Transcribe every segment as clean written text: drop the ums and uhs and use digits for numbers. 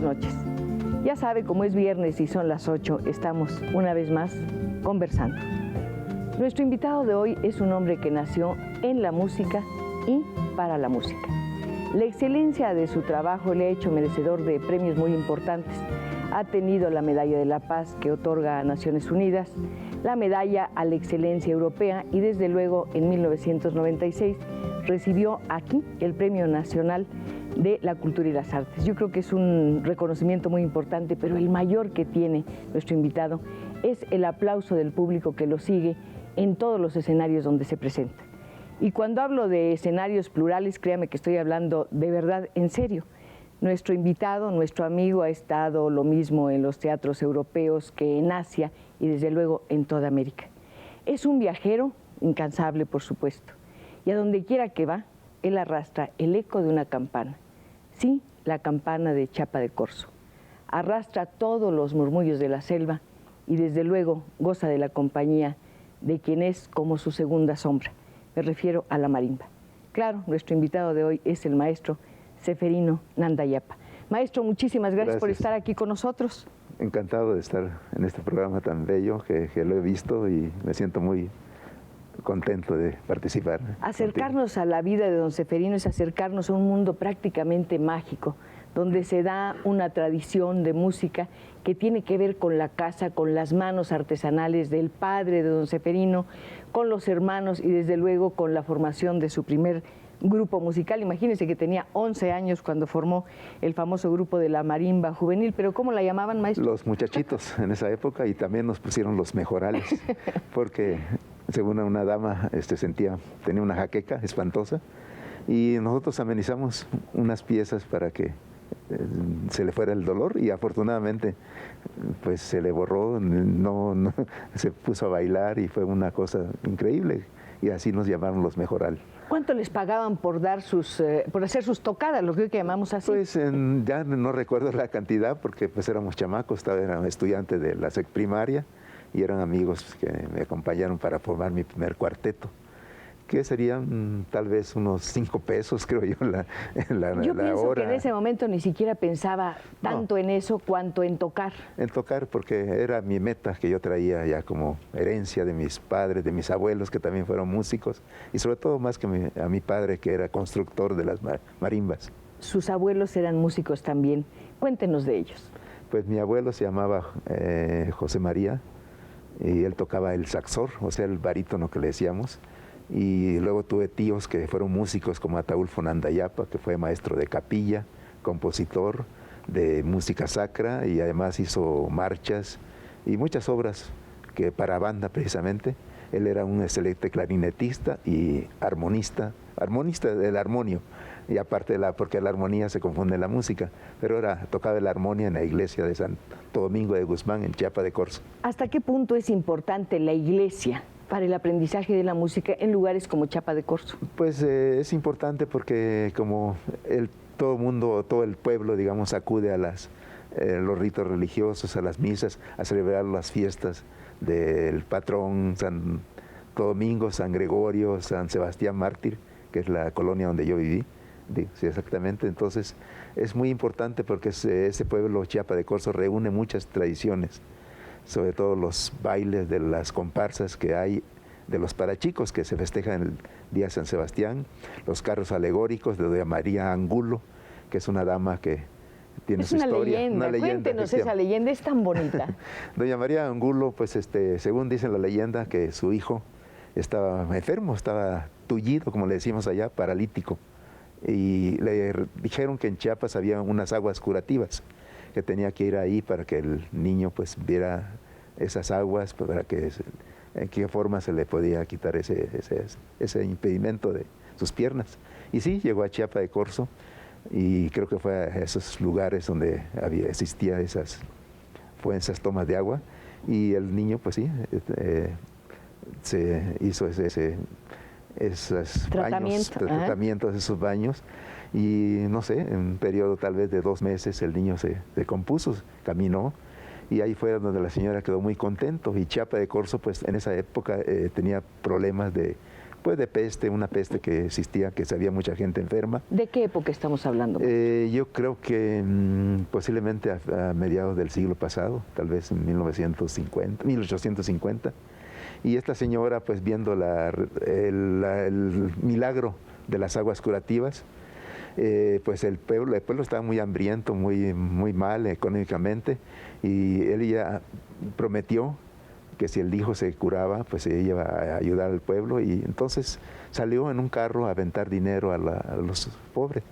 noches. Ya sabe, como es viernes y son las 8, estamos una vez más conversando. Nuestro invitado de hoy es un hombre que nació en la música y para la música. La excelencia de su trabajo le ha hecho merecedor de premios muy importantes. Ha tenido la Medalla de la Paz que otorga a Naciones Unidas, la Medalla a la Excelencia Europea y desde luego en 1996 recibió aquí el Premio Nacional de la Cultura y las Artes. Yo creo que es un reconocimiento muy importante, pero el mayor que tiene nuestro invitado es el aplauso del público que lo sigue en todos los escenarios donde se presenta. Y cuando hablo de escenarios plurales, créame que estoy hablando de verdad, en serio. Nuestro invitado, nuestro amigo, ha estado lo mismo en los teatros europeos que en Asia y desde luego en toda América. Es un viajero incansable, por supuesto, y a donde quiera que va, él arrastra el eco de una campana. Sí, la campana de Chiapa de Corzo. Arrastra todos los murmullos de la selva y desde luego goza de la compañía de quien es como su segunda sombra. Me refiero a la marimba. Claro, nuestro invitado de hoy es el maestro Ceferino Nandayapa. Maestro, muchísimas gracias por estar aquí con nosotros. Encantado de estar en este programa tan bello que lo he visto y me siento muy contento de participar. Acercarnos a la vida de don Ceferino es acercarnos a un mundo prácticamente mágico, donde se da una tradición de música que tiene que ver con la casa, con las manos artesanales del padre de don Ceferino, con los hermanos y desde luego con la formación de su primer grupo musical. Imagínense que tenía 11 años cuando formó el famoso grupo de la marimba juvenil, pero ¿cómo la llamaban, maestro? Los muchachitos en esa época, y también nos pusieron los mejorales, porque según una dama tenía una jaqueca espantosa y nosotros amenizamos unas piezas para que se le fuera el dolor y afortunadamente pues se le borró, no se puso a bailar y fue una cosa increíble y así nos llamaron los mejorales. ¿Cuánto les pagaban por dar por hacer sus tocadas, lo que llamamos así? Pues ya no recuerdo la cantidad porque pues éramos chamacos, era estudiante de la sec primaria y eran amigos que me acompañaron para formar mi primer cuarteto, que serían tal vez unos 5 pesos, creo yo, la Yo pienso hora. Que en ese momento ni siquiera pensaba tanto en eso cuanto en tocar. En tocar, porque era mi meta que yo traía ya como herencia de mis padres, de mis abuelos, que también fueron músicos, y sobre todo más que a mi padre, que era constructor de las marimbas. Sus abuelos eran músicos también. Cuéntenos de ellos. Pues mi abuelo se llamaba José María, y él tocaba el saxor, o sea, el barítono que le decíamos. Y luego tuve tíos que fueron músicos como Ataúlfo Nandayapa, que fue maestro de capilla, compositor de música sacra y además hizo marchas y muchas obras que para banda precisamente. Él era un excelente clarinetista y armonista del armonio, y aparte porque la armonía se confunde en la música, pero tocaba la armonía en la iglesia de Santo Domingo de Guzmán, en Chiapa de Corzo. ¿Hasta qué punto es importante la iglesia para el aprendizaje de la música en lugares como Chiapa de Corzo? Pues es importante porque como todo el pueblo, digamos, acude a los ritos religiosos, a las misas, a celebrar las fiestas del patrón Santo Domingo, San Gregorio, San Sebastián Mártir, que es la colonia donde yo viví. Sí, exactamente. Entonces es muy importante porque ese pueblo Chiapa de Corzo reúne muchas tradiciones, sobre todo los bailes de las comparsas que hay, de los parachicos que se festejan el día de San Sebastián, los carros alegóricos de doña María Angulo, que es una dama que tiene su historia. Una leyenda. Cuéntenos esa leyenda, es tan bonita. Doña María Angulo, pues según dice la leyenda, que su hijo estaba enfermo, estaba tullido, como le decimos allá, paralítico, y le dijeron que en Chiapas había unas aguas curativas, que tenía que ir ahí para que el niño pues viera esas aguas, para que en qué forma se le podía quitar ese impedimento de sus piernas. Y sí, llegó a Chiapa de Corzo y creo que fue a esos lugares donde existía esas tomas de agua, y el niño pues sí, se hizo esos tratamientos, esos baños, y no sé, en un periodo tal vez de 2 meses el niño se compuso, caminó, y ahí fue donde la señora quedó muy contento. Y Chiapa de Corzo pues en esa época tenía problemas de pues de peste, una peste que existía, que había mucha gente enferma. ¿De qué época estamos hablando? Yo creo que posiblemente a mediados del siglo pasado, tal vez en 1850. Y esta señora, pues viendo el milagro de las aguas curativas, pues el pueblo estaba muy hambriento, muy mal económicamente, y ella prometió que si el hijo se curaba, pues ella iba a ayudar al pueblo, y entonces salió en un carro a aventar dinero a los pobres,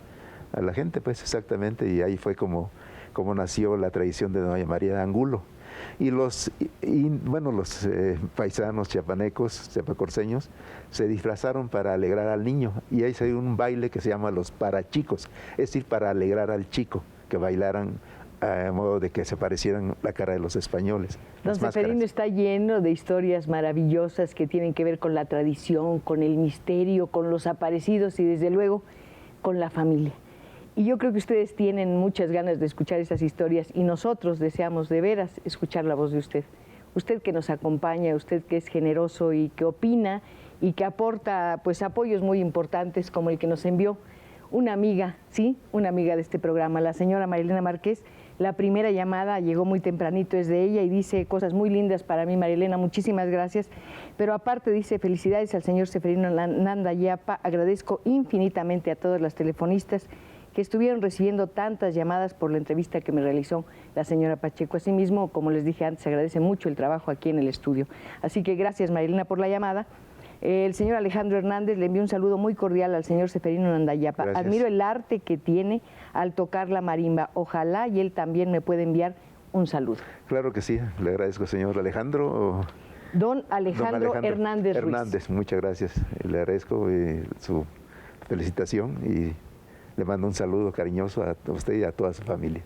a la gente, pues exactamente, y ahí fue como nació la tradición de doña María de Angulo. Y los paisanos chiapacorseños, se disfrazaron para alegrar al niño, y ahí se dio un baile que se llama los parachicos, es decir, para alegrar al chico, que bailaran a modo de que se parecieran la cara de los españoles. Don Ceferino está lleno de historias maravillosas que tienen que ver con la tradición, con el misterio, con los aparecidos y desde luego con la familia. Y yo creo que ustedes tienen muchas ganas de escuchar esas historias y nosotros deseamos de veras escuchar la voz de usted. Usted que nos acompaña, usted que es generoso y que opina y que aporta pues apoyos muy importantes como el que nos envió una amiga, ¿sí? Una amiga de este programa, la señora Marilena Márquez. La primera llamada llegó muy tempranito, es de ella y dice cosas muy lindas para mí, Marilena, muchísimas gracias. Pero aparte dice, felicidades al señor Ceferino Nanda Yapa, agradezco infinitamente a todas las telefonistas que estuvieron recibiendo tantas llamadas por la entrevista que me realizó la señora Pacheco. Asimismo, como les dije antes, agradece mucho el trabajo aquí en el estudio. Así que gracias, Marilena, por la llamada. El señor Alejandro Hernández le envió un saludo muy cordial al señor Ceferino Nanda Yapa. Gracias. Admiro el arte que tiene al tocar la marimba. Ojalá y él también me pueda enviar un saludo. Claro que sí, le agradezco, señor Alejandro. Don Alejandro Hernández Ruiz. Muchas gracias. Le agradezco su felicitación y le mando un saludo cariñoso a usted y a toda su familia.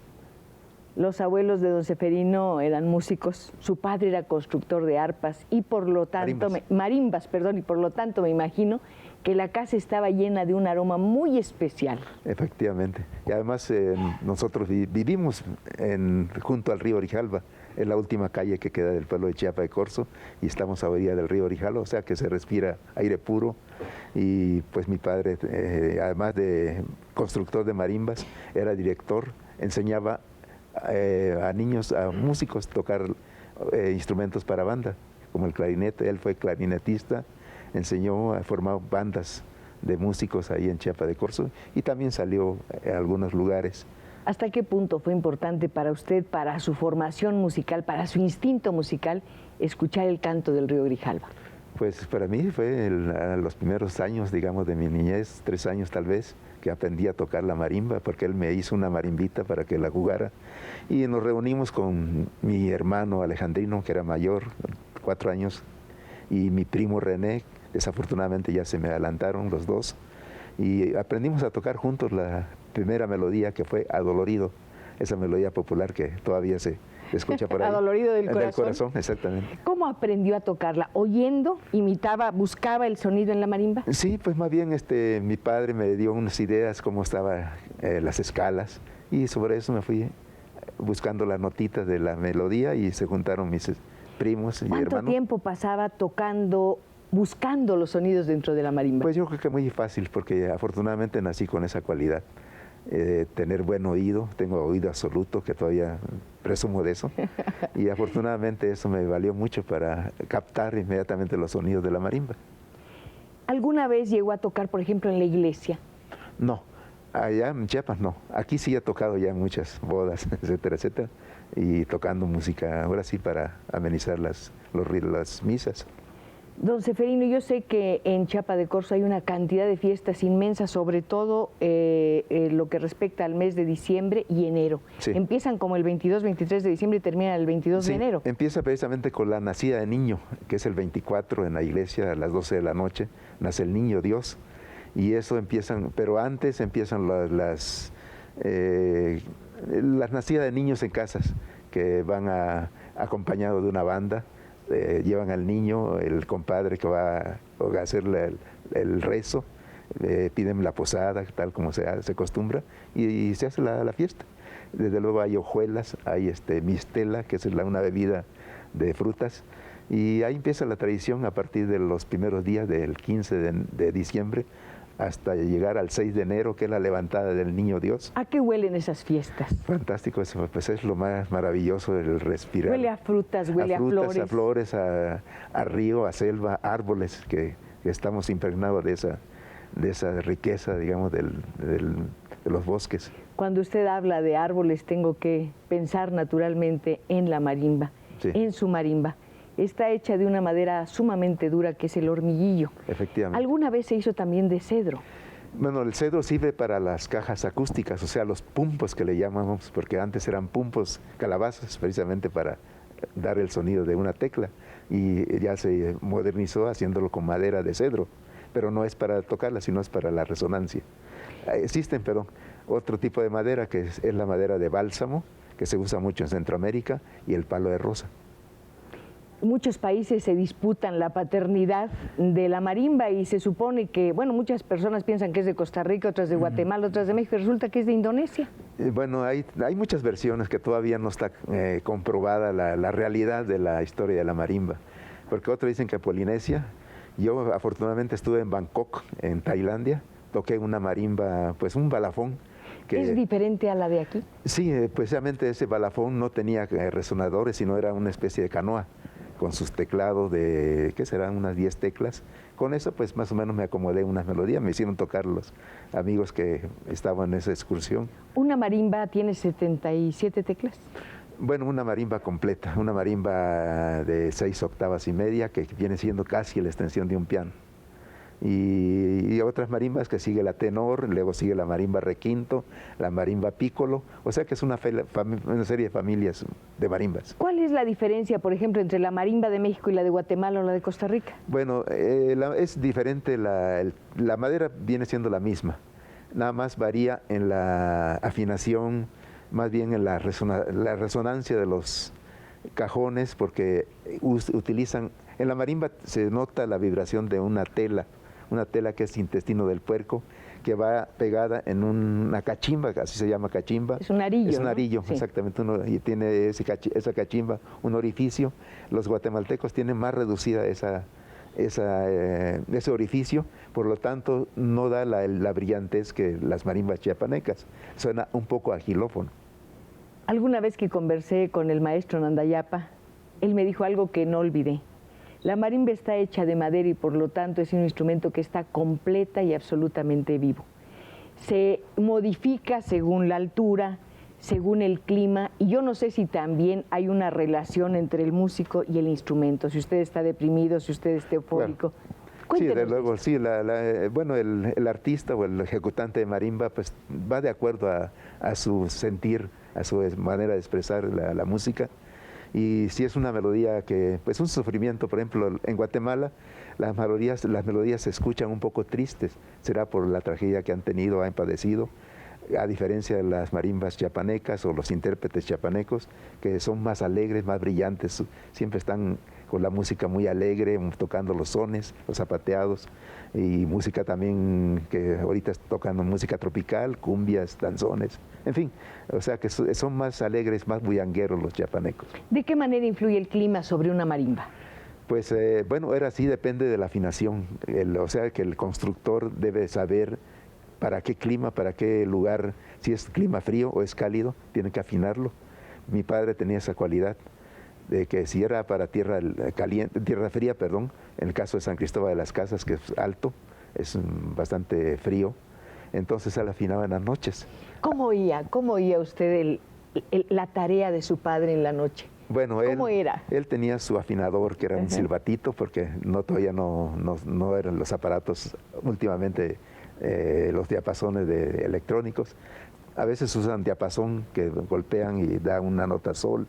Los abuelos de don Ceferino eran músicos, su padre era constructor de arpas y por lo tanto, marimbas, y por lo tanto me imagino que la casa estaba llena de un aroma muy especial. Efectivamente, y además nosotros vivimos junto al río Grijalva, en la última calle que queda del pueblo de Chiapa de Corzo, y estamos a orilla del río Grijalva, o sea que se respira aire puro, y pues mi padre, además de constructor de marimbas, era director, enseñaba a niños, a músicos tocar instrumentos para banda, como el clarinete. Él fue clarinetista, enseñó a formar bandas de músicos ahí en Chiapa de Corzo y también salió a algunos lugares. ¿Hasta qué punto fue importante para usted, para su formación musical, para su instinto musical, escuchar el canto del río Grijalva? Pues para mí fue los primeros años, digamos, de mi niñez, 3 años tal vez, que aprendí a tocar la marimba, porque él me hizo una marimbita para que la jugara. Y nos reunimos con mi hermano Alejandrino, que era mayor, 4 años, y mi primo René, desafortunadamente ya se me adelantaron los dos, y aprendimos a tocar juntos la primera melodía, que fue Adolorido, esa melodía popular que todavía se escucha por ahí. Adolorido del corazón. Del corazón, exactamente. ¿Cómo aprendió a tocarla? ¿Oyendo? ¿Imitaba? ¿Buscaba el sonido en la marimba? Sí, pues más bien mi padre me dio unas ideas cómo estaban las escalas, y sobre eso me fui buscando las notitas de la melodía y se juntaron mis primos y hermanos. ¿Cuánto tiempo pasaba tocando, buscando los sonidos dentro de la marimba? Pues yo creo que muy fácil, porque afortunadamente nací con esa cualidad. Tener buen oído, tengo oído absoluto, que todavía presumo de eso, y afortunadamente eso me valió mucho para captar inmediatamente los sonidos de la marimba. ¿Alguna vez llegó a tocar, por ejemplo, en la iglesia? No, allá en Chiapas no. Aquí sí he tocado ya en muchas bodas, etcétera, etcétera, y tocando música, ahora sí, para amenizar las misas. Don Ceferino, yo sé que en Chiapa de Corzo hay una cantidad de fiestas inmensas, sobre todo lo que respecta al mes de diciembre y enero. Sí. Empiezan como el 22, 23 de diciembre y terminan el 22 de enero. Empieza precisamente con la nacida de niño, que es el 24 en la iglesia, a las 12 de la noche, nace el niño Dios, y eso empiezan, pero antes empiezan las nacidas de niños en casas, que van acompañados de una banda. Llevan al niño, el compadre que va a hacerle el rezo, piden la posada, tal como se acostumbra, y se hace la fiesta. Desde luego hay hojuelas, hay mistela, que es una bebida de frutas, Y ahí empieza la tradición a partir de los primeros días del 15 de diciembre hasta llegar al 6 de enero, que es la levantada del Niño Dios. ¿A qué huelen esas fiestas? Fantástico, eso, pues es lo más maravilloso del respirar. Huele a frutas, huele a flores. A flores, a río, a selva, árboles, que estamos impregnados de esa riqueza, digamos, de los bosques. Cuando usted habla de árboles, tengo que pensar naturalmente en la marimba, Sí. en su marimba. Está hecha de una madera sumamente dura, que es el hormiguillo. Efectivamente. ¿Alguna vez se hizo también de cedro? Bueno, el cedro sirve para las cajas acústicas, o sea, los pumpos que le llamamos, porque antes eran pumpos, calabazas, precisamente para dar el sonido de una tecla, y ya se modernizó haciéndolo con madera de cedro, pero no es para tocarla, sino es para la resonancia. Existen, pero otro tipo de madera, que es la madera de bálsamo, que se usa mucho en Centroamérica, y el palo de rosa. Muchos países se disputan la paternidad de la marimba y se supone que, bueno, muchas personas piensan que es de Costa Rica, otras de Guatemala, otras de México, y resulta que es de Indonesia. Bueno, hay muchas versiones que todavía no está comprobada la realidad de la historia de la marimba, porque otros dicen que Polinesia. Yo afortunadamente estuve en Bangkok, en Tailandia, toqué una marimba, pues un balafón. ¿Es diferente a la de aquí? Sí, precisamente ese balafón no tenía resonadores, sino era una especie de canoa, con sus teclados de, ¿qué serán? Unas 10 teclas. Con eso, pues más o menos me acomodé unas melodías, me hicieron tocar los amigos que estaban en esa excursión. ¿Una marimba tiene 77 teclas? Bueno, una marimba completa, una marimba de 6 octavas y media, que viene siendo casi la extensión de un piano. Y otras marimbas que sigue la tenor, luego sigue la marimba requinto, la marimba pícolo, o sea que es una serie de familias de marimbas. ¿Cuál es la diferencia, por ejemplo, entre la marimba de México y la de Guatemala o la de Costa Rica? Bueno, es diferente, la madera viene siendo la misma, nada más varía en la afinación, más bien en la resonancia de los cajones, porque utilizan, en la marimba se nota la vibración de una tela que es intestino del puerco, que va pegada en una cachimba, así se llama cachimba. Es un arillo. Es un arillo, ¿no? Sí. exactamente, y tiene esa cachimba un orificio. Los guatemaltecos tienen más reducida ese orificio, por lo tanto no da la brillantez que las marimbas chiapanecas. Suena un poco a xilófono. Alguna vez que conversé con el maestro Nandayapa, él me dijo algo que no olvidé. La marimba está hecha de madera y por lo tanto es un instrumento que está completa y absolutamente vivo. Se modifica según la altura, según el clima, y yo no sé si también hay una relación entre el músico y el instrumento, si usted está deprimido, si usted está eufórico. Bueno, sí, de luego, sí, bueno, el artista o el ejecutante de marimba pues va de acuerdo a su sentir, a su manera de expresar la música. Y si es una melodía que, pues un sufrimiento, por ejemplo, en Guatemala las melodías se escuchan un poco tristes, será por la tragedia que han tenido, han padecido, a diferencia de las marimbas chiapanecas o los intérpretes chiapanecos, que son más alegres, más brillantes, siempre están con la música muy alegre, tocando los sones, los zapateados, y música también que ahorita tocan música tropical, cumbias, danzones, en fin, o sea que son más alegres, más bullangueros los chiapanecos. ¿De qué manera influye el clima sobre una marimba? Pues bueno, era así, depende de la afinación, o sea que el constructor debe saber para qué clima, para qué lugar, si es clima frío o es cálido, tiene que afinarlo. Mi padre tenía esa cualidad, de que si era para tierra fría, perdón, en el caso de San Cristóbal de las Casas, que es alto, es bastante frío, entonces él afinaba en las noches. ¿Cómo oía usted la tarea de su padre en la noche? Bueno, ¿Cómo era? Él tenía su afinador, que era un silbatito, porque todavía no eran los aparatos últimamente, los diapasones electrónicos. A veces usan diapasón, que golpean y da una nota sol.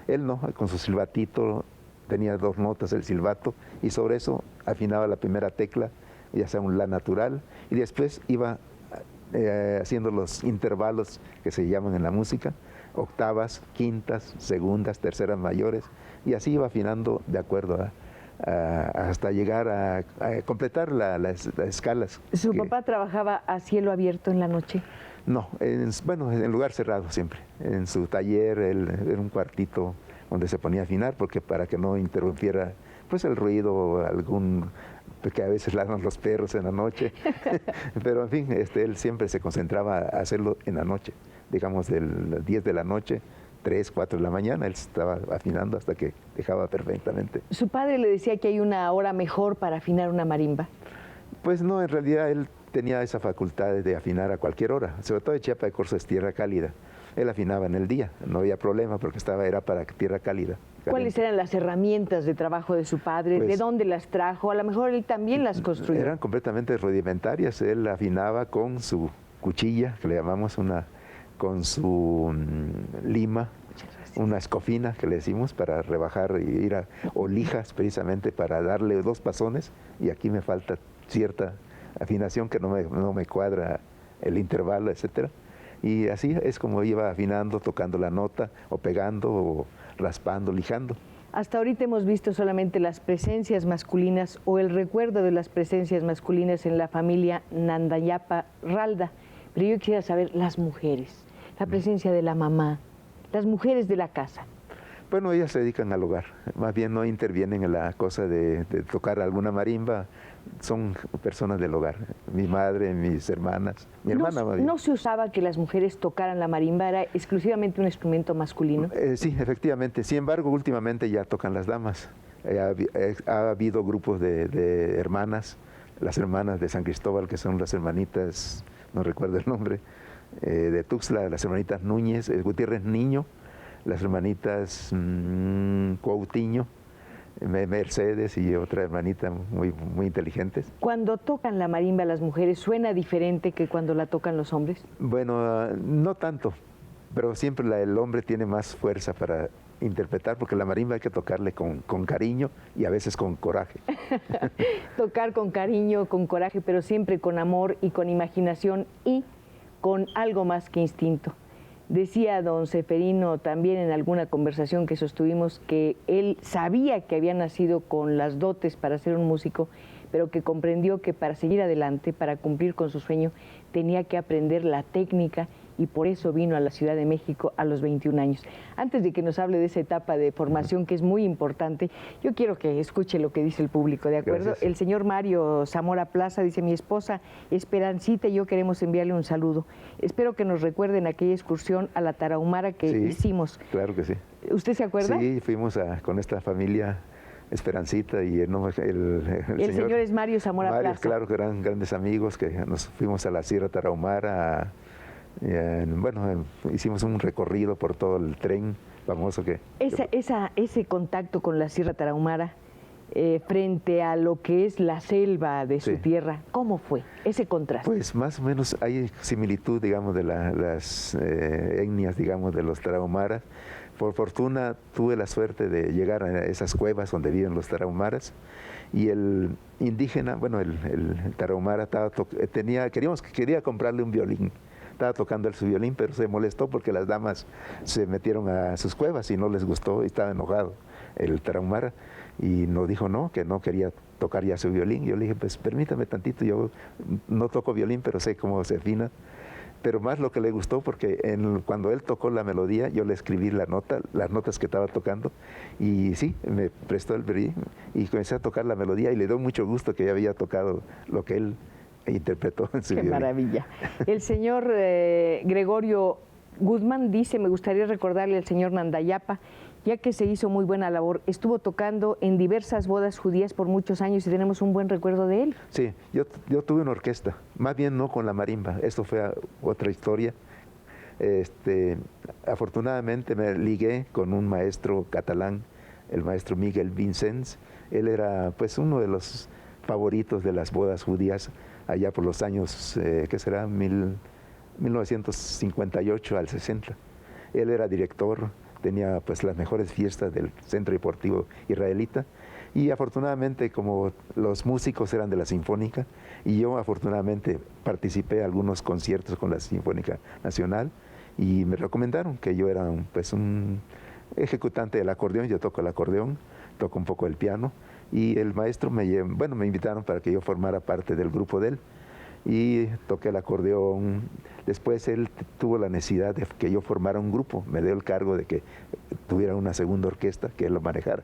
Él no, con su silbatito, tenía 2 notas el silbato, y sobre eso afinaba la primera tecla, ya sea un la natural, y después iba haciendo los intervalos que se llaman en la música, octavas, quintas, segundas, terceras mayores, y así iba afinando de acuerdo hasta llegar a completar las escalas. ¿Su papá trabajaba a cielo abierto en la noche? No, bueno, en lugar cerrado siempre, en su taller, en un cuartito donde se ponía a afinar, porque para que no interrumpiera pues el ruido, que a veces ladran los perros en la noche. Pero en fin, él siempre se concentraba a hacerlo en la noche, digamos de las 10 de la noche, 3, 4 de la mañana, él estaba afinando hasta que dejaba perfectamente. ¿Su padre le decía que hay una hora mejor para afinar una marimba? Pues no, en realidad él tenía esa facultad de afinar a cualquier hora, sobre todo de Chiapa de Corzo es tierra cálida. Él afinaba en el día, no había problema porque era para tierra cálida. ¿Cuáles eran las herramientas de trabajo de su padre? Pues, ¿de dónde las trajo? A lo mejor él también las construyó. Eran completamente rudimentarias. Él afinaba con su cuchilla, que le llamamos con su lima, una escofina que le decimos para rebajar o lijas precisamente para darle 2 pasones, y aquí me falta cierta afinación que no me cuadra el intervalo, etcétera. Y así es como iba afinando, tocando la nota, o pegando, o raspando, lijando. Hasta ahorita hemos visto solamente las presencias masculinas o el recuerdo de las presencias masculinas en la familia Nandayapa Ralda, pero yo quisiera saber las mujeres, la presencia de la mamá, las mujeres de la casa. Bueno, ellas se dedican al hogar, más bien no intervienen en la cosa de tocar alguna marimba, son personas del hogar, mi madre, mis hermanas, mi hermana. ¿No se usaba que las mujeres tocaran la marimba? ¿Era exclusivamente un instrumento masculino? Sí, efectivamente, sin embargo, últimamente ya tocan las damas. Ha habido grupos de hermanas, las hermanas de San Cristóbal, que son las hermanitas, no recuerdo el nombre, de Tuxtla, las hermanitas Núñez, Gutiérrez Niño, las hermanitas Coutinho, Mercedes y otra hermanita muy inteligentes. Cuando tocan la marimba las mujeres, ¿suena diferente que cuando la tocan los hombres? Bueno, no tanto, pero siempre el hombre tiene más fuerza para interpretar, porque la marimba hay que tocarle con cariño y a veces con coraje. Tocar con cariño, con coraje, pero siempre con amor y con imaginación y con algo más que instinto. Decía don Seferino también en alguna conversación que sostuvimos que él sabía que había nacido con las dotes para ser un músico, pero que comprendió que para seguir adelante, para cumplir con su sueño, tenía que aprender la técnica, y por eso vino a la Ciudad de México a los 21 años. Antes de que nos hable de esa etapa de formación que es muy importante, yo quiero que escuche lo que dice el público, ¿de acuerdo? Gracias. El señor Mario Zamora Plaza dice: mi esposa Esperancita y yo queremos enviarle un saludo. Espero que nos recuerden aquella excursión a la Tarahumara que hicimos. Claro que sí. ¿Usted se acuerda? Sí, fuimos con esta familia Esperancita y el señor es Mario Zamora Plaza. Claro, que eran grandes amigos, que nos fuimos a la Sierra Tarahumara. Bueno, hicimos un recorrido por todo el tren famoso que... Ese contacto con la Sierra Tarahumara frente a lo que es la selva de su tierra, ¿cómo fue ese contraste? Pues más o menos hay similitud, digamos, de las etnias, digamos, de los tarahumaras. Por fortuna tuve la suerte de llegar a esas cuevas donde viven los tarahumaras, y el indígena, bueno, el tarahumara quería comprarle un violín. Estaba tocando su violín, pero se molestó porque las damas se metieron a sus cuevas y no les gustó, y estaba enojado el tarahumara, y nos dijo que no quería tocar ya su violín. Yo le dije: pues permítame tantito, yo no toco violín, pero sé cómo se afina. Pero más lo que le gustó, porque cuando él tocó la melodía, yo le escribí las notas que estaba tocando, y sí, me prestó el violín y comencé a tocar la melodía, y le dio mucho gusto que ya había tocado lo que él interpretó en su violín. Qué maravilla. El señor Gregorio Guzmán dice: me gustaría recordarle al señor Nandayapa, ya que se hizo muy buena labor, estuvo tocando en diversas bodas judías por muchos años y tenemos un buen recuerdo de él. Sí, yo tuve una orquesta, más bien no con la marimba, esto fue otra historia. Afortunadamente me ligué con un maestro catalán, el maestro Miguel Vicens. Él era pues uno de los favoritos de las bodas judías allá por los años, ¿qué será? 1958 al 60. Él era director, tenía pues las mejores fiestas del Centro Deportivo Israelita, y afortunadamente, como los músicos eran de la Sinfónica, y yo afortunadamente participé en algunos conciertos con la Sinfónica Nacional, y me recomendaron que yo era un ejecutante del acordeón. Yo toco el acordeón, toco un poco el piano, y el maestro me invitaron para que yo formara parte del grupo de él. y toqué el acordeón. Después él tuvo la necesidad de que yo formara un grupo, me dio el cargo de que tuviera una segunda orquesta, que él lo manejara.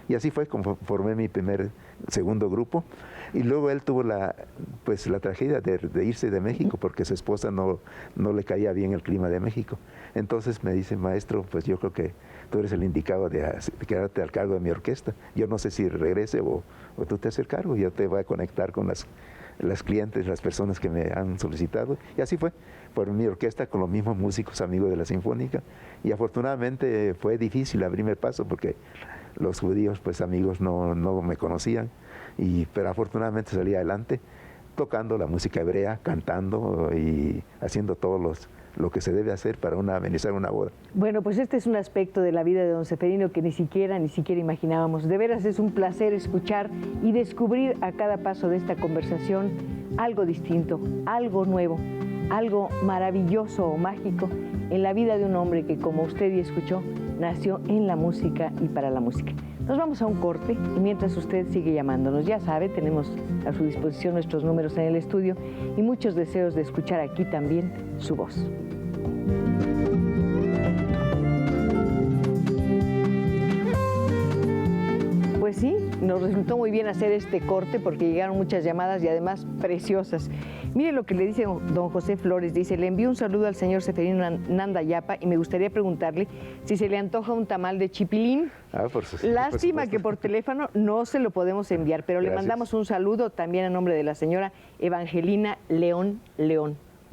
Y así fue como formé mi segundo grupo. Y luego él tuvo la tragedia de irse de México porque su esposa no le caía bien el clima de México. Entonces me dice, maestro, pues yo creo que tú eres el indicado de quedarte al cargo de mi orquesta. Yo no sé si regrese o tú te haces el cargo. Yo te voy a conectar con las clientes, las personas que me han solicitado. Y así fue, por mi orquesta con los mismos músicos amigos de la Sinfónica. Y afortunadamente fue difícil abrirme el paso porque los judíos, pues amigos, no me conocían, pero afortunadamente salí adelante tocando la música hebrea, cantando y haciendo todo lo que se debe hacer para amenizar una boda. Bueno, pues este es un aspecto de la vida de don Ceferino que ni siquiera imaginábamos. De veras es un placer escuchar y descubrir a cada paso de esta conversación algo distinto, algo nuevo, algo maravilloso o mágico en la vida de un hombre que, como usted ya escuchó, nació en la música y para la música. Nos vamos a un corte y mientras usted sigue llamándonos, ya sabe, tenemos a su disposición nuestros números en el estudio y muchos deseos de escuchar aquí también su voz. Pues sí, nos resultó muy bien hacer este corte porque llegaron muchas llamadas y además preciosas. Mire lo que le dice don José Flores, dice, le envío un saludo al señor Ceferino Nandayapa y me gustaría preguntarle si se le antoja un tamal de chipilín. Lástima que por teléfono no se lo podemos enviar, pero le mandamos un saludo también a nombre de la señora Evangelina León.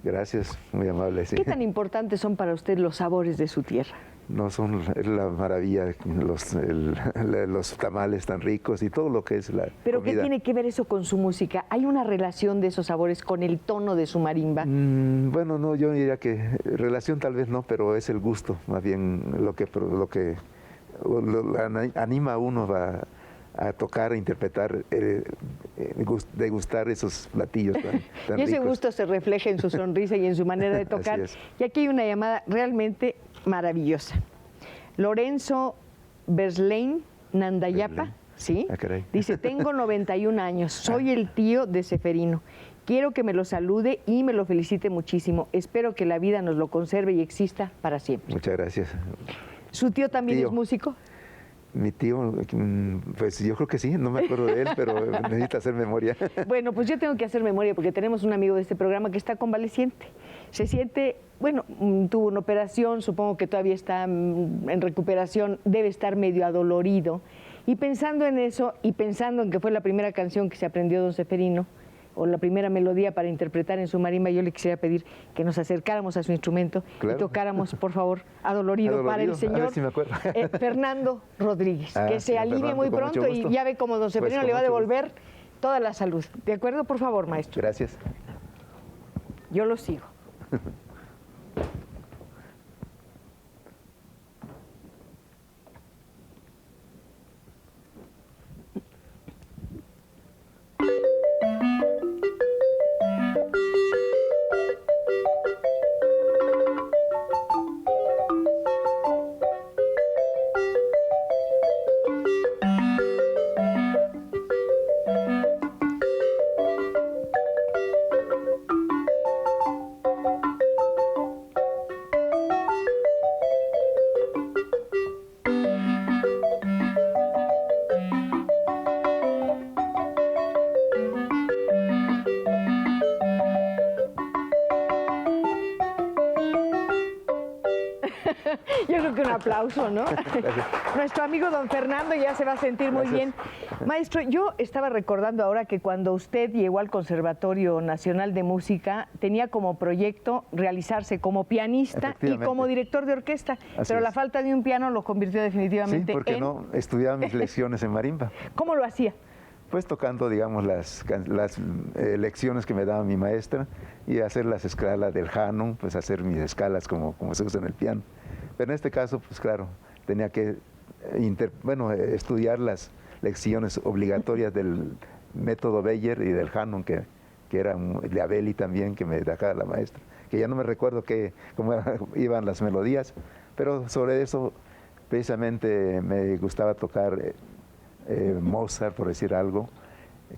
Gracias, muy amable. Sí. ¿Qué tan importantes son para usted los sabores de su tierra? No, son la maravilla, los tamales tan ricos y todo lo que es la ¿Pero comida. qué tiene que ver eso con su música? ¿Hay una relación de esos sabores con el tono de su marimba? Bueno, no, yo diría que relación tal vez no, pero es el gusto, más bien lo que anima a uno a tocar, a interpretar, degustar esos platillos tan y ese ricos. gusto se refleja en su sonrisa y en su manera de tocar. Y aquí hay una llamada realmente maravillosa. Lorenzo Berslain Nandayapa, ¿sí? Dice, tengo 91 años, soy el tío de Ceferino. Quiero que me lo salude y me lo felicite muchísimo. Espero que la vida nos lo conserve y exista para siempre. Muchas gracias. ¿Su tío también es músico? Mi tío, pues yo creo que sí, no me acuerdo de él, pero necesita hacer memoria. Bueno, pues yo tengo que hacer memoria porque tenemos un amigo de este programa que está convaleciente. Se siente, bueno, tuvo una operación, supongo que todavía está en recuperación, debe estar medio adolorido. Y pensando en eso y pensando en que fue la primera canción que se aprendió don Ceferino, o la primera melodía para interpretar en su marimba, yo le quisiera pedir que nos acercáramos a su instrumento y tocáramos, por favor, Adolorido para el señor si Fernando Rodríguez, que se alivie Fernando, muy pronto y ya ve cómo don Ceferino le va a devolver toda la salud. ¿De acuerdo? Por favor, maestro. Gracias. Yo lo sigo. Yo creo que un aplauso, ¿no? Nuestro amigo don Fernando ya se va a sentir muy bien. Maestro, yo estaba recordando ahora que cuando usted llegó al Conservatorio Nacional de Música, tenía como proyecto realizarse como pianista y como director de orquesta, pero la falta de un piano lo convirtió definitivamente en... Sí, porque no estudiaba mis lecciones en marimba. ¿Cómo lo hacía? Pues tocando, digamos, las lecciones que me daba mi maestra y hacer las escalas del Hanon, pues hacer mis escalas como se usa en el piano. Pero en este caso, pues claro, tenía que estudiar las lecciones obligatorias del método Beyer y del Hanon, que era de Abeli también, que me dejaba la maestra, que ya no me recuerdo cómo iban las melodías, pero sobre eso precisamente me gustaba tocar Mozart, por decir algo,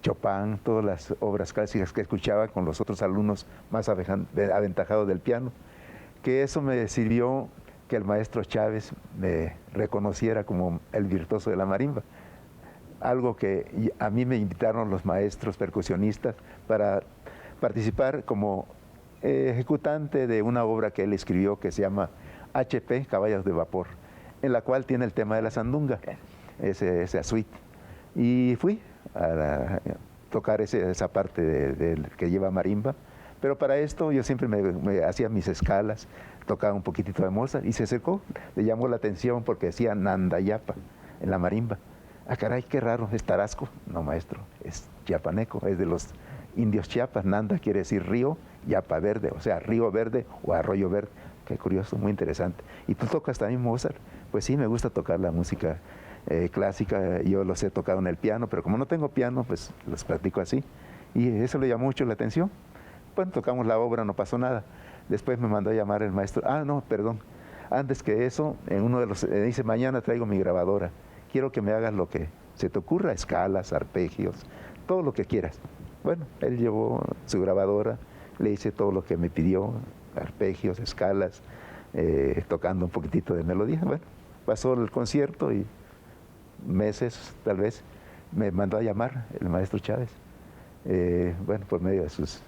Chopin, todas las obras clásicas que escuchaba con los otros alumnos más aventajados del piano, que eso me sirvió que el maestro Chávez me reconociera como el virtuoso de la marimba. Algo que a mí me invitaron los maestros percusionistas para participar como ejecutante de una obra que él escribió que se llama HP, Caballos de Vapor, en la cual tiene el tema de la sandunga, esa suite. Y fui a tocar esa parte que lleva marimba, pero para esto yo siempre me hacía mis escalas, tocaba un poquitito de Mozart y se acercó, le llamó la atención porque decía Nandayapa en la marimba. Ah, caray, qué raro, ¿es tarasco? No, maestro, es chiapaneco, es de los indios Chiapas. Nanda quiere decir río, Yapa verde, o sea, río verde o arroyo verde. Qué curioso, muy interesante. ¿Y tú tocas también Mozart? Pues sí, me gusta tocar la música clásica, yo los he tocado en el piano, pero como no tengo piano, pues los practico así. Y eso le llamó mucho la atención. Bueno, tocamos la obra, no pasó nada. Después me mandó a llamar el maestro. Ah, no, perdón. Antes que eso, en uno de los dice, mañana traigo mi grabadora. Quiero que me hagas lo que se te ocurra, escalas, arpegios, todo lo que quieras. Bueno, él llevó su grabadora, le hice todo lo que me pidió, arpegios, escalas, tocando un poquitito de melodía. Bueno, pasó el concierto y meses, tal vez, me mandó a llamar el maestro Chávez, bueno, por medio de sus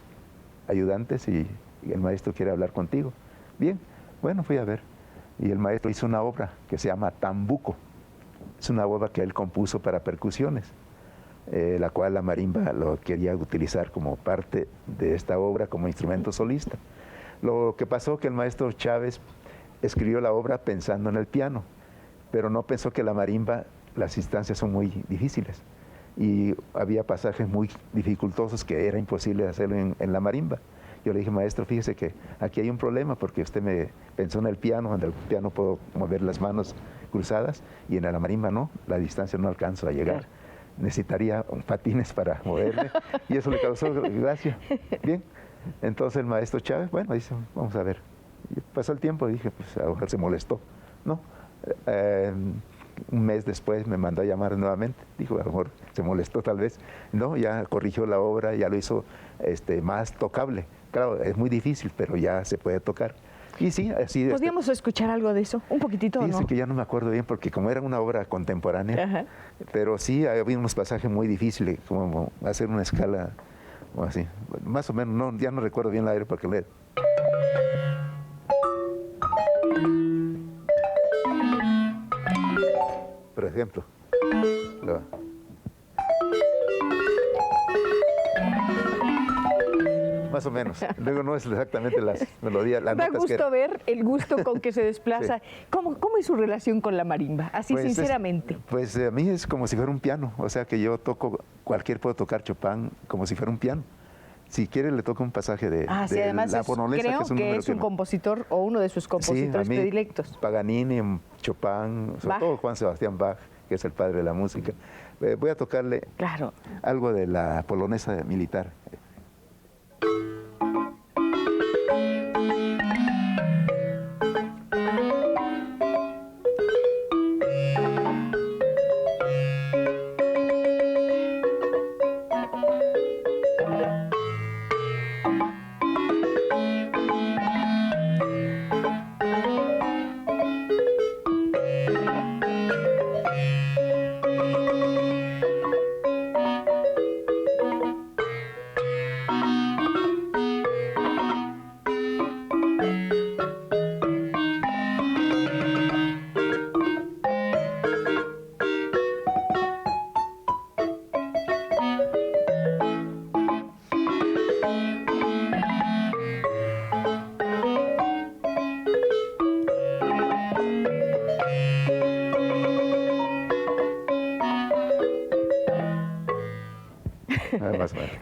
ayudantes, y el maestro quiere hablar contigo. Bien, bueno, fui a ver. Y el maestro hizo una obra que se llama Tambuco. Es una obra que él compuso para percusiones, la cual la marimba lo quería utilizar como parte de esta obra como instrumento solista. Lo que pasó que el maestro Chávez escribió la obra pensando en el piano, pero no pensó que la marimba, las instancias son muy difíciles y había pasajes muy dificultosos que era imposible hacerlo en la marimba. Yo le dije, maestro, fíjese que aquí hay un problema porque usted me pensó en el piano puedo mover las manos cruzadas y en la marimba no, la distancia no alcanzo a llegar. Necesitaría patines para moverme y eso le causó gracia. Bien, entonces el maestro Chávez, bueno, dice, vamos a ver. Y pasó el tiempo y dije, pues a lo mejor se molestó. No, un mes después me mandó a llamar nuevamente. Dijo, a lo mejor se molestó tal vez. No, ya corrigió la obra, ya lo hizo más tocable. Claro, es muy difícil, pero ya se puede tocar. Y sí, así... ¿Podríamos escuchar algo de eso? ¿Un poquitito o no? Fíjese que ya no me acuerdo bien, porque como era una obra contemporánea, ajá, pero sí había unos pasajes muy difíciles, como hacer una escala o así. Más o menos, no, ya no recuerdo bien la aire porque le... Por ejemplo, más o menos. Luego no es exactamente las melodías, las notas. Da gusto ver el gusto con que se desplaza. Sí. ¿Cómo es su relación con la marimba? Así pues sinceramente. Pues a mí es como si fuera un piano. O sea que yo toco, puedo tocar Chopin como si fuera un piano. Si quiere le toco un pasaje de, sí, de además la Polonesa, que es un compositor o uno de sus compositores sí, predilectos. Paganini, Chopin, sobre todo Juan Sebastián Bach, que es el padre de la música. Voy a tocarle algo de la polonesa militar.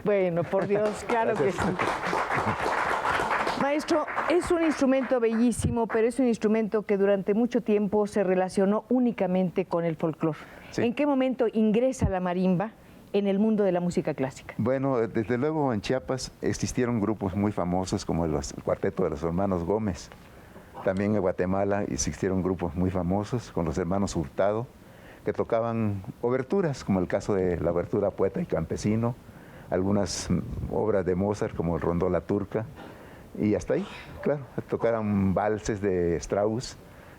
Bueno, por Dios, claro que sí. Maestro, es un instrumento bellísimo, pero es un instrumento que durante mucho tiempo se relacionó únicamente con el folclore. Sí. ¿En qué momento ingresa la marimba en el mundo de la música clásica? Bueno, desde luego en Chiapas existieron grupos muy famosos como el cuarteto de los hermanos Gómez. También en Guatemala existieron grupos muy famosos con los hermanos Hurtado. que tocaban oberturas, como el caso de la obertura Poeta y Campesino, algunas obras de Mozart como el Rondó La Turca, y hasta ahí, claro, tocaran valses de Strauss,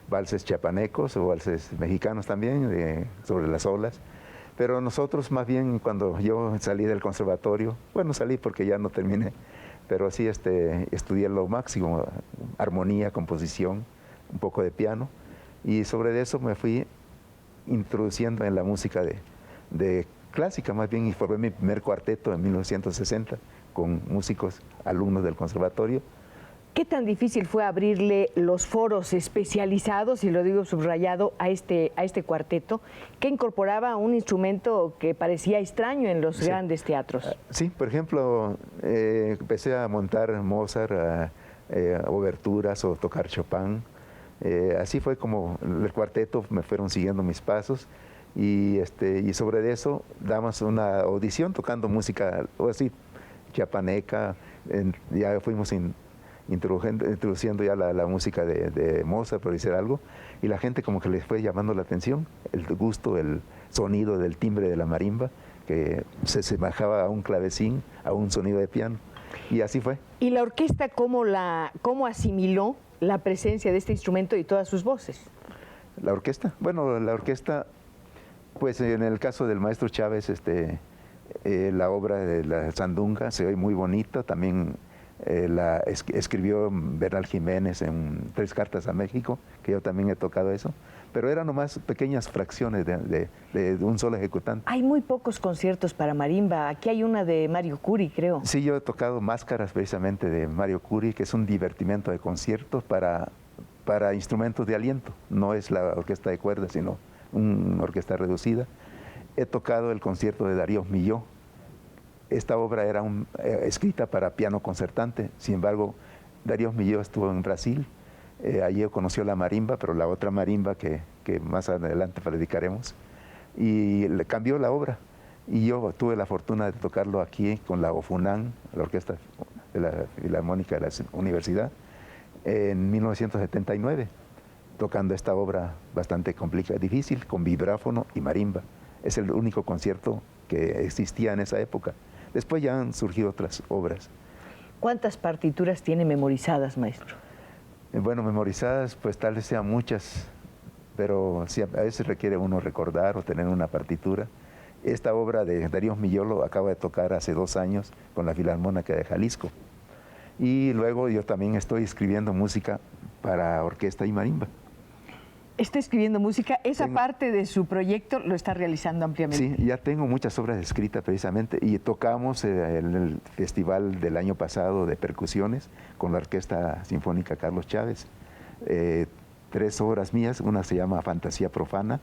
valses chiapanecos o valses mexicanos también, sobre las olas. Pero nosotros más bien cuando yo salí del conservatorio, bueno, salí porque ya no terminé, pero sí estudié lo máximo, armonía, composición, un poco de piano, y sobre eso me fui introduciendo en la música de clásica, más bien, y formé mi primer cuarteto en 1960 con músicos, alumnos del conservatorio. ¿Qué tan difícil fue abrirle los foros especializados, y lo digo subrayado, a este cuarteto, que incorporaba un instrumento que parecía extraño en los grandes teatros? Sí, por ejemplo, empecé a montar Mozart, oberturas o tocar Chopin. Así fue como el cuarteto me fueron siguiendo mis pasos, y sobre eso damos una audición tocando música, o así, chiapaneca. Ya fuimos introduciendo ya la música de Mozart, por decir algo, y la gente como que les fue llamando la atención, el gusto, el sonido del timbre de la marimba, que se semejaba a un clavecín, a un sonido de piano, y así fue. ¿Y la orquesta cómo asimiló la presencia de este instrumento y todas sus voces? ¿La orquesta? Bueno, la orquesta, pues en el caso del maestro Chávez, la obra de la Sandunga se oye muy bonita, también escribió Bernal Jiménez en 3 cartas a México, que yo también he tocado eso, pero eran nomás pequeñas fracciones de un solo ejecutante. Hay muy pocos conciertos para marimba. Aquí hay una de Mario Curi, creo. Sí, yo he tocado Máscaras precisamente de Mario Curi, que es un divertimento de conciertos para instrumentos de aliento. No es la orquesta de cuerdas, sino una orquesta reducida. He tocado el concierto de Darío Milló. Esta obra era escrita para piano concertante, sin embargo, Darío Milló estuvo en Brasil, allí conoció la marimba, pero la otra marimba que más adelante predicaremos, y le cambió la obra. Y yo tuve la fortuna de tocarlo aquí con la OFUNAM, la Orquesta de la Filarmónica de la Universidad, en 1979, tocando esta obra bastante complicada, difícil, con vibráfono y marimba. Es el único concierto que existía en esa época. Después ya han surgido otras obras. ¿Cuántas partituras tiene memorizadas, maestro? Bueno, memorizadas, pues tal vez sean muchas, pero sí, a veces requiere uno recordar o tener una partitura. Esta obra de Darío Milló lo acaba de tocar hace 2 años con la Filarmónica de Jalisco. Y luego yo también estoy escribiendo música para orquesta y marimba. Está escribiendo música, esa parte de su proyecto lo está realizando ampliamente. Sí, ya tengo muchas obras escritas precisamente, y tocamos en el festival del año pasado de percusiones con la Orquesta Sinfónica Carlos Chávez. 3 obras mías, una se llama Fantasía Profana,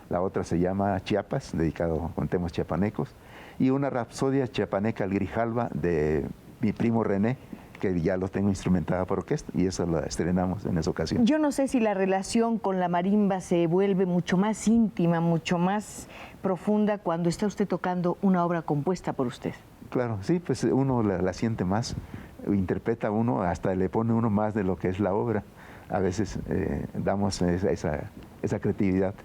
la otra se llama Chiapas, dedicado con temas chiapanecos, y una Rapsodia Chiapaneca al Grijalva de mi primo René, que ya lo tengo instrumentada por orquesta, y eso la estrenamos en esa ocasión. Yo no sé si la relación con la marimba se vuelve mucho más íntima, mucho más profunda cuando está usted tocando una obra compuesta por usted. Claro, sí, pues uno la siente más, interpreta uno, hasta le pone uno más de lo que es la obra. A veces damos esa creatividad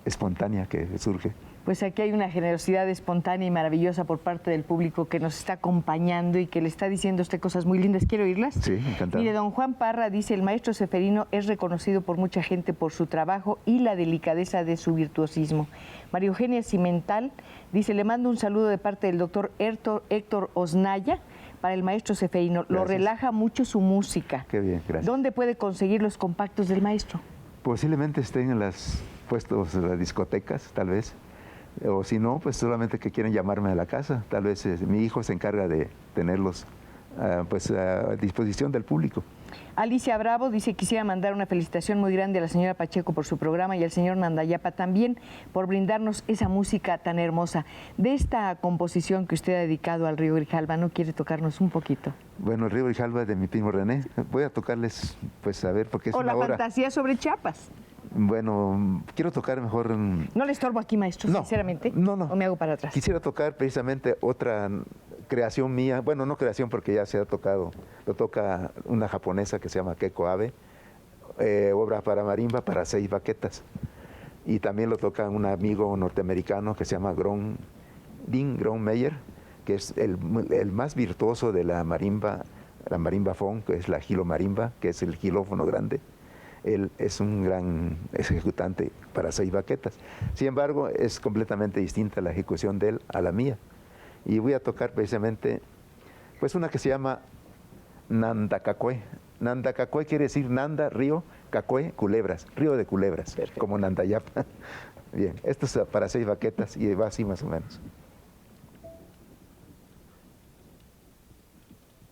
espontánea que surge. Pues aquí hay una generosidad espontánea y maravillosa por parte del público que nos está acompañando y que le está diciendo a usted cosas muy lindas. ¿Quiere oírlas? Sí, encantado. Mire, don Juan Parra dice: el maestro Ceferino es reconocido por mucha gente por su trabajo y la delicadeza de su virtuosismo. María Eugenia Cimental dice: le mando un saludo de parte del doctor Héctor Osnaya para el maestro Ceferino. Lo relaja mucho su música. Qué bien, gracias. ¿Dónde puede conseguir los compactos del maestro? Posiblemente estén en los puestos de las discotecas, tal vez. O si no, pues solamente que quieren llamarme a la casa. Tal vez mi hijo se encarga de tenerlos pues a disposición del público. Alicia Bravo dice: quisiera mandar una felicitación muy grande a la señora Pacheco por su programa y al señor Nandayapa también por brindarnos esa música tan hermosa. De esta composición que usted ha dedicado al río Grijalva, ¿no quiere tocarnos un poquito? Bueno, el río Grijalva es de mi primo René. Voy a tocarles, pues a ver, porque es o una la obra. Fantasía sobre Chiapas. Bueno, quiero tocar mejor... ¿No le estorbo aquí, maestro, sinceramente? No. ¿O me hago para atrás? Quisiera tocar precisamente otra creación mía, bueno, no creación porque ya se ha tocado, lo toca una japonesa que se llama Keiko Abe, obra para marimba para 6 baquetas. y también lo toca un amigo norteamericano que se llama Dean Gronemeyer, que es el más virtuoso de la marimba funk, que es la gilomarimba, que es el gilófono grande. Él es un gran ejecutante para 6 baquetas. Sin embargo, es completamente distinta la ejecución de él a la mía. Y voy a tocar precisamente pues una que se llama Nanda Cacue. Nanda Cacue quiere decir Nanda, río, Cacue, culebras, río de culebras, perfecto, como Nandayapa. Bien, esto es para 6 baquetas y va así más o menos.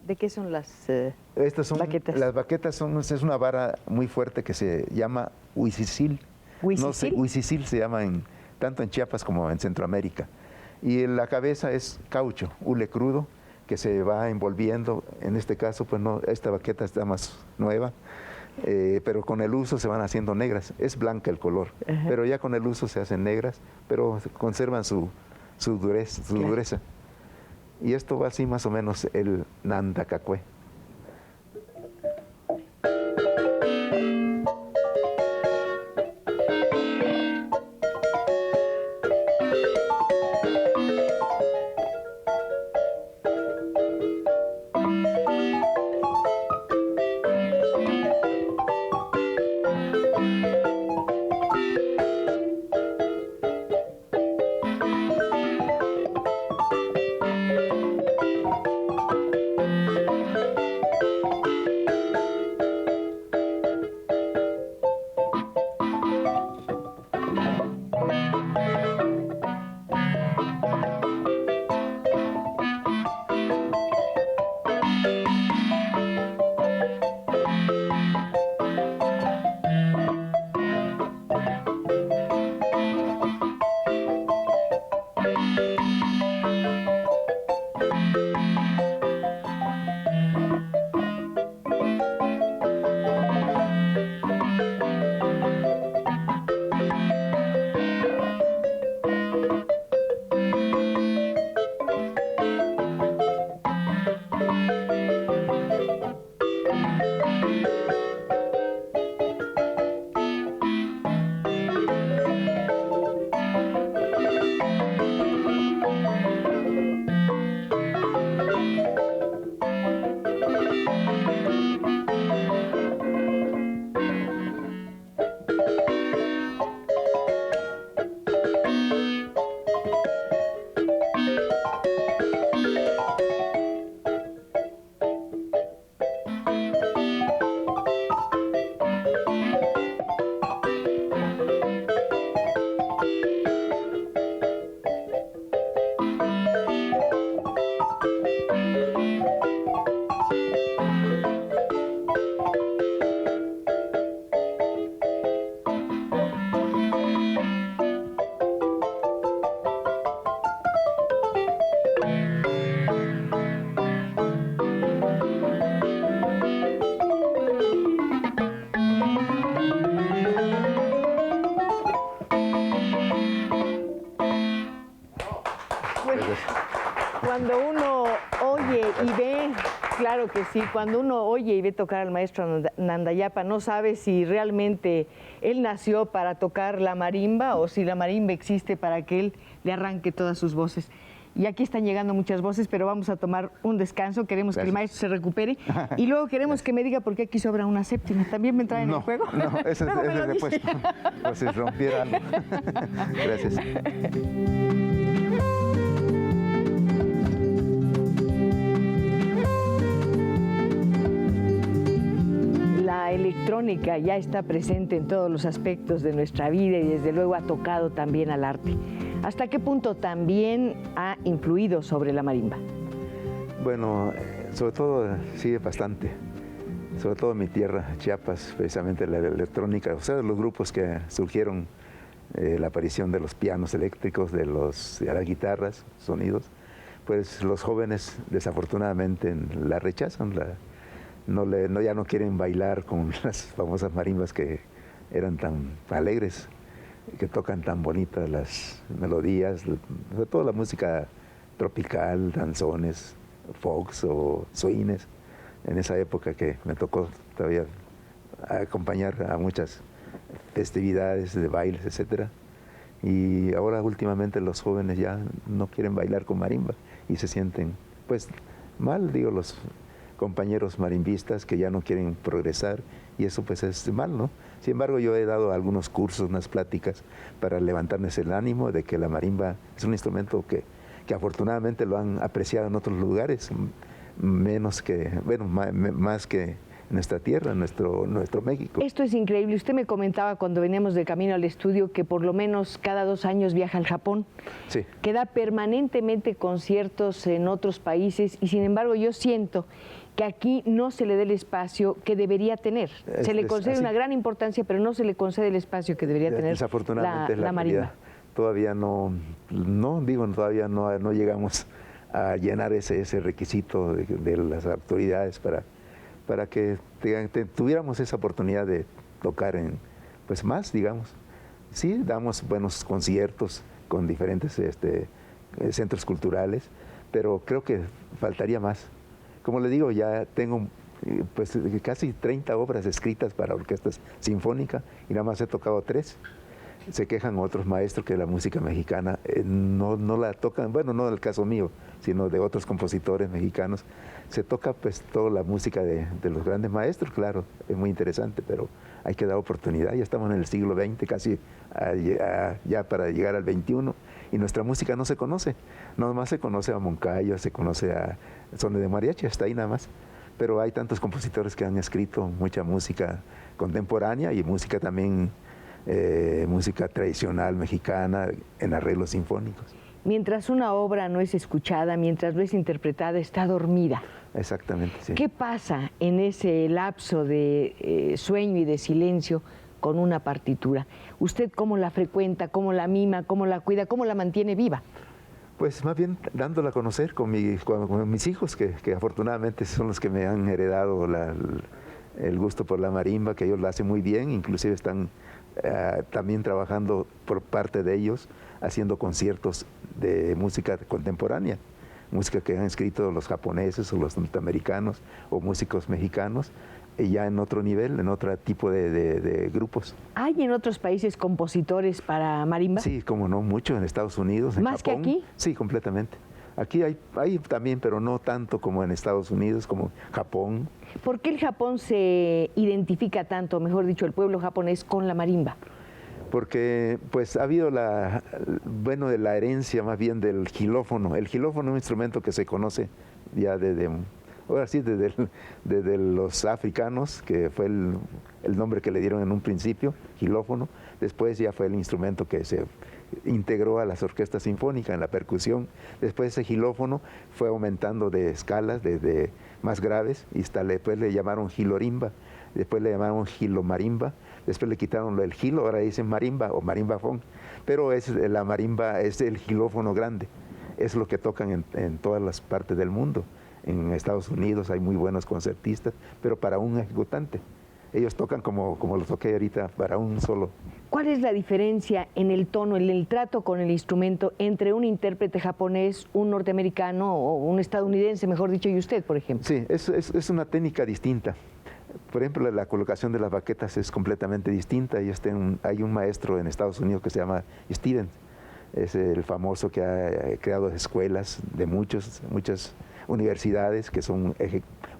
¿De qué son las Estas son baquetas? Las baquetas es una vara muy fuerte que se llama huizicil. No sé, huizicil se llama tanto en Chiapas como en Centroamérica. Y la cabeza es caucho, hule crudo, que se va envolviendo. En este caso, pues no, esta baqueta está más nueva, pero con el uso se van haciendo negras. Es blanca el color, pero ya con el uso se hacen negras, pero conservan su dureza. Y esto va así más o menos el Nanda Cacue. Cuando uno oye y ve, claro que sí, cuando uno oye y ve tocar al maestro Nandayapa, no sabe si realmente él nació para tocar la marimba o si la marimba existe para que él le arranque todas sus voces. Y aquí están llegando muchas voces, pero vamos a tomar un descanso. Queremos que el maestro se recupere. Y luego queremos que me diga por qué aquí sobra una séptima. ¿También me traen el juego? No, ese es después. Pues si rompiera algo. Gracias. La electrónica ya está presente en todos los aspectos de nuestra vida y desde luego ha tocado también al arte. ¿Hasta qué punto también ha influido sobre la marimba? Bueno, sobre todo sí, bastante. Sobre todo en mi tierra, Chiapas, precisamente la electrónica, o sea, los grupos que surgieron, la aparición de los pianos eléctricos, de las guitarras, sonidos, pues los jóvenes desafortunadamente la rechazan, ya no quieren bailar con las famosas marimbas que eran tan alegres, que tocan tan bonitas las melodías, sobre todo la música tropical, danzones, folks o swings, en esa época que me tocó todavía acompañar a muchas festividades de bailes, etcétera. Y ahora últimamente los jóvenes ya no quieren bailar con marimba y se sienten pues mal, digo, los compañeros marimbistas que ya no quieren progresar, y eso pues es mal, ¿no? Sin embargo, yo he dado algunos cursos, unas pláticas para levantarles el ánimo de que la marimba es un instrumento que afortunadamente lo han apreciado en otros lugares, menos que, bueno, más que nuestra tierra, nuestro México. Esto es increíble. Usted me comentaba cuando veníamos de camino al estudio que por lo menos cada 2 años viaja al Japón, sí, que da permanentemente conciertos en otros países, y sin embargo yo siento que aquí no se le dé el espacio que debería tener. Se le concede una gran importancia, pero no se le concede el espacio que debería tener desafortunadamente la marimba. Todavía todavía no llegamos a llenar ese requisito de las autoridades para que tuviéramos esa oportunidad de tocar en, pues más, digamos. Sí, damos buenos conciertos con diferentes centros culturales, pero creo que faltaría más. Como le digo, ya tengo pues casi 30 obras escritas para orquestas sinfónicas y nada más he tocado 3. Se quejan otros maestros que la música mexicana no la tocan, bueno, no del caso mío, sino de otros compositores mexicanos. Se toca pues toda la música de los grandes maestros, claro, es muy interesante, pero hay que dar oportunidad. Ya estamos en el siglo XX, casi ya para llegar al XXI, y nuestra música no se conoce. Nada más se conoce a Moncayo, se conoce a Sones de Mariachi, hasta ahí nada más. Pero hay tantos compositores que han escrito mucha música contemporánea y música también, música tradicional mexicana en arreglos sinfónicos. Mientras una obra no es escuchada, mientras no es interpretada, está dormida. Exactamente, sí. ¿Qué pasa en ese lapso de sueño y de silencio con una partitura? ¿Usted cómo la frecuenta, cómo la mima, cómo la cuida, cómo la mantiene viva? Pues más bien dándola a conocer con mis hijos, que afortunadamente son los que me han heredado el gusto por la marimba, que ellos la hacen muy bien, inclusive están también trabajando por parte de ellos, haciendo conciertos de música contemporánea, música que han escrito los japoneses o los norteamericanos o músicos mexicanos, ya en otro nivel, en otro tipo de grupos. ¿Hay en otros países compositores para marimba? Sí, como no, mucho, en Estados Unidos, en ¿Más Japón. que aquí? Sí, completamente. Aquí hay también, pero no tanto como en Estados Unidos, como Japón. ¿Por qué el Japón se identifica tanto, mejor dicho, el pueblo japonés con la marimba? Porque pues ha habido de la herencia más bien del xilófono. El xilófono es un instrumento que se conoce ya desde los africanos, que fue el nombre que le dieron en un principio, xilófono. Después ya fue el instrumento que se integró a las orquestas sinfónicas en la percusión. Después ese xilófono fue aumentando de escalas, desde más graves, y después le llamaron xilorimba, después le llamaron xilomarimba, después le quitaron el xilo, ahora dicen marimba o marimbafón, pero la marimba es el xilófono grande, es lo que tocan en todas las partes del mundo. En Estados Unidos hay muy buenos concertistas, pero para un ejecutante. Ellos tocan como lo toqué ahorita, para un solo. ¿Cuál es la diferencia en el tono, en el trato con el instrumento entre un intérprete japonés, un norteamericano o un estadounidense, mejor dicho, y usted, por ejemplo? Sí, es una técnica distinta. Por ejemplo, la colocación de las baquetas es completamente distinta. Hay un maestro en Estados Unidos que se llama Stevens, es el famoso que ha creado escuelas de muchas universidades que son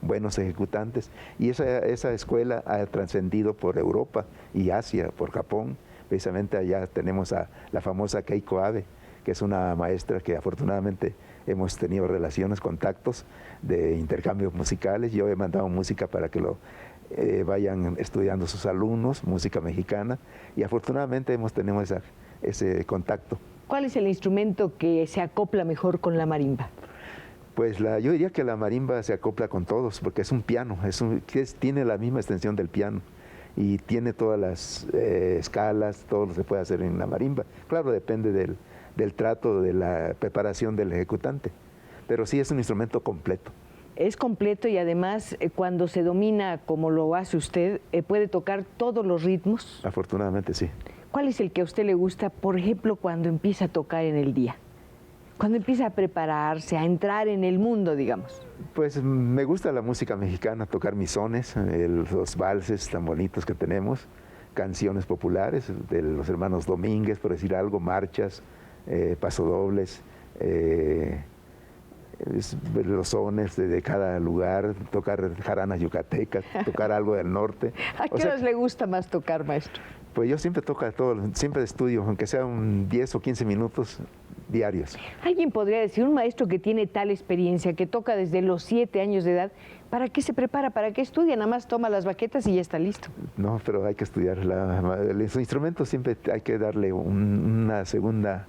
buenos ejecutantes, y esa escuela ha trascendido por Europa y Asia, por Japón. Precisamente allá tenemos a la famosa Keiko Abe, que es una maestra que afortunadamente hemos tenido relaciones, contactos de intercambios musicales. Yo he mandado música para que lo vayan estudiando sus alumnos, música mexicana, y afortunadamente tenemos ese contacto. ¿Cuál es el instrumento que se acopla mejor con la marimba? Pues yo diría que la marimba se acopla con todos, porque es un piano, tiene la misma extensión del piano y tiene todas las escalas, todo lo que se puede hacer en la marimba. Claro, depende del trato, de la preparación del ejecutante, pero sí es un instrumento completo. Es completo y además cuando se domina como lo hace usted, puede tocar todos los ritmos. Afortunadamente sí. ¿Cuál es el que a usted le gusta, por ejemplo, cuando empieza a tocar en el día? Cuando empieza a prepararse, a entrar en el mundo, digamos. Pues me gusta la música mexicana, tocar mis sones, los valses tan bonitos que tenemos. canciones populares de los hermanos Domínguez, por decir algo, marchas, pasodobles, los sones de cada lugar, tocar jaranas yucatecas, tocar algo del norte. ¿A qué horas le gusta más tocar, maestro? Pues yo siempre toco todo, siempre estudio, aunque sea 10 o 15 minutos diarios. Alguien podría decir, un maestro que tiene tal experiencia, que toca desde los 7 años de edad, ¿para qué se prepara? ¿Para qué estudia? Nada más toma las baquetas y ya está listo. No, pero hay que estudiar. Los instrumentos siempre hay que darle una segunda...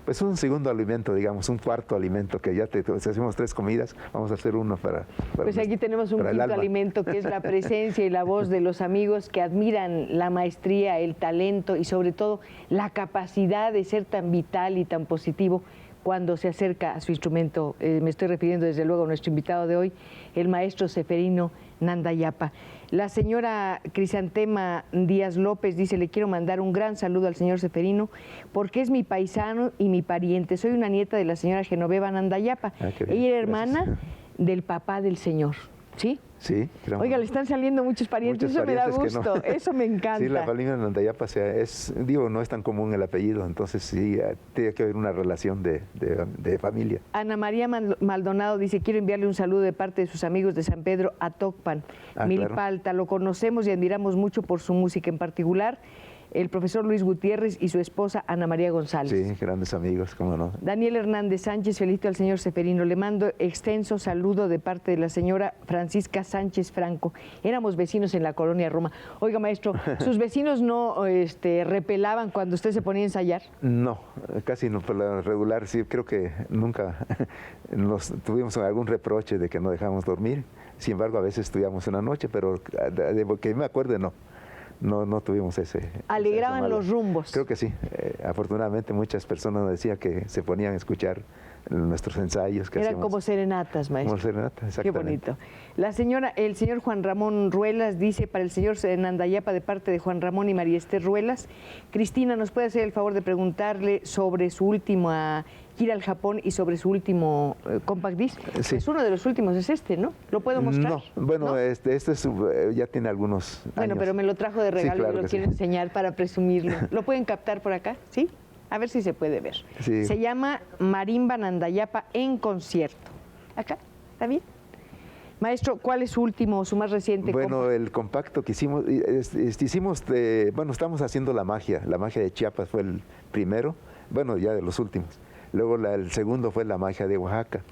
Pues un segundo alimento, digamos, un cuarto alimento, que ya si hacemos 3 comidas, vamos a hacer uno para pues aquí tenemos un quinto alimento, que es la presencia y la voz de los amigos que admiran la maestría, el talento y sobre todo la capacidad de ser tan vital y tan positivo cuando se acerca a su instrumento. Me estoy refiriendo desde luego a nuestro invitado de hoy, el maestro Ceferino Nandayapa. La señora Crisantema Díaz López dice, le quiero mandar un gran saludo al señor Ceferino porque es mi paisano y mi pariente. Soy una nieta de la señora Genoveva Nandayapa. Ella era hermana del papá del señor, ¿sí? Sí. Oiga, le están saliendo muchos parientes, eso me da gusto, no. Eso me encanta. Sí, la familia Nandayapa, no es tan común el apellido, entonces sí, tiene que haber una relación de familia. Ana María Maldonado dice, quiero enviarle un saludo de parte de sus amigos de San Pedro a Tocpan, Milpalta. Claro. Lo conocemos y admiramos mucho por su música, en particular el profesor Luis Gutiérrez y su esposa Ana María González. Sí, grandes amigos, cómo no. Daniel Hernández Sánchez, felicito al señor Ceferino. Le mando extenso saludo de parte de la señora Francisca Sánchez Franco. Éramos vecinos en la colonia Roma. Oiga, maestro, ¿sus vecinos no repelaban cuando usted se ponía a ensayar? No, casi no, por lo regular, sí, creo que nunca nos tuvimos algún reproche de que no dejábamos dormir. Sin embargo, a veces estudiamos una noche, pero de que me acuerde, no. No tuvimos ese... ¿Alegraban los rumbos? Creo que sí. Afortunadamente muchas personas nos decían que se ponían a escuchar nuestros ensayos. Que eran como serenatas, maestro. Como serenatas, exactamente. Qué bonito. El señor Juan Ramón Ruelas dice, para el señor Nandayapa, de parte de Juan Ramón y María Esther Ruelas, Cristina, ¿nos puede hacer el favor de preguntarle sobre su última gira al Japón y sobre su último compact disc? Sí. Es uno de los últimos, es este, ¿no? ¿Lo puedo mostrar? No, bueno, ¿no? Este es, ya tiene algunos años. Bueno, pero me lo trajo de regalo, sí, claro, y lo quiero enseñar para presumirlo. ¿Lo pueden captar por acá? ¿Sí? A ver si se puede ver. Sí. Se llama Marimba Nandayapa en concierto. ¿Acá? ¿Está bien? Maestro, ¿cuál es su más reciente? Bueno, el compacto que hicimos, estamos haciendo la magia de Chiapas fue el primero, bueno, ya de los últimos. Luego el segundo fue la magia de Oaxaca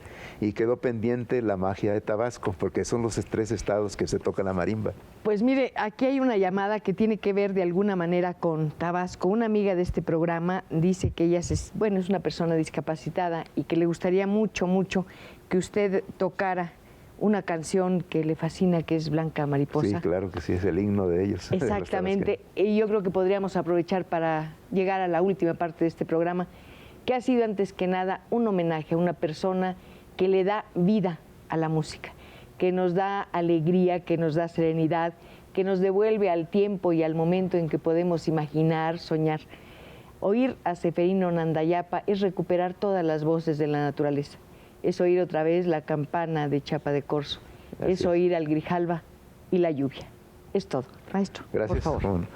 y quedó pendiente la magia de Tabasco, porque son los 3 estados que se toca la marimba. Pues mire, aquí hay una llamada que tiene que ver de alguna manera con Tabasco. Una amiga de este programa dice que ella es una persona discapacitada y que le gustaría mucho, mucho que usted tocara una canción que le fascina, que es Blanca Mariposa. Sí, claro que sí, es el himno de ellos. Exactamente, y yo creo que podríamos aprovechar para llegar a la última parte de este programa, que ha sido antes que nada un homenaje a una persona que le da vida a la música, que nos da alegría, que nos da serenidad, que nos devuelve al tiempo y al momento en que podemos imaginar, soñar. Oír a Ceferino Nandayapa es recuperar todas las voces de la naturaleza, es oír otra vez la campana de Chiapa de Corzo, es oír al Grijalva y la lluvia. Es todo. Maestro, gracias, por favor.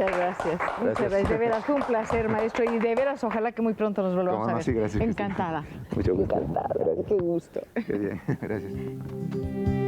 Muchas gracias. Muchas gracias. De veras, fue un placer, maestro. Y de veras, ojalá que muy pronto nos volvamos a ver. Sí, gracias. Encantada. Mucho gusto. Encantada. Qué gusto. Qué bien, gracias.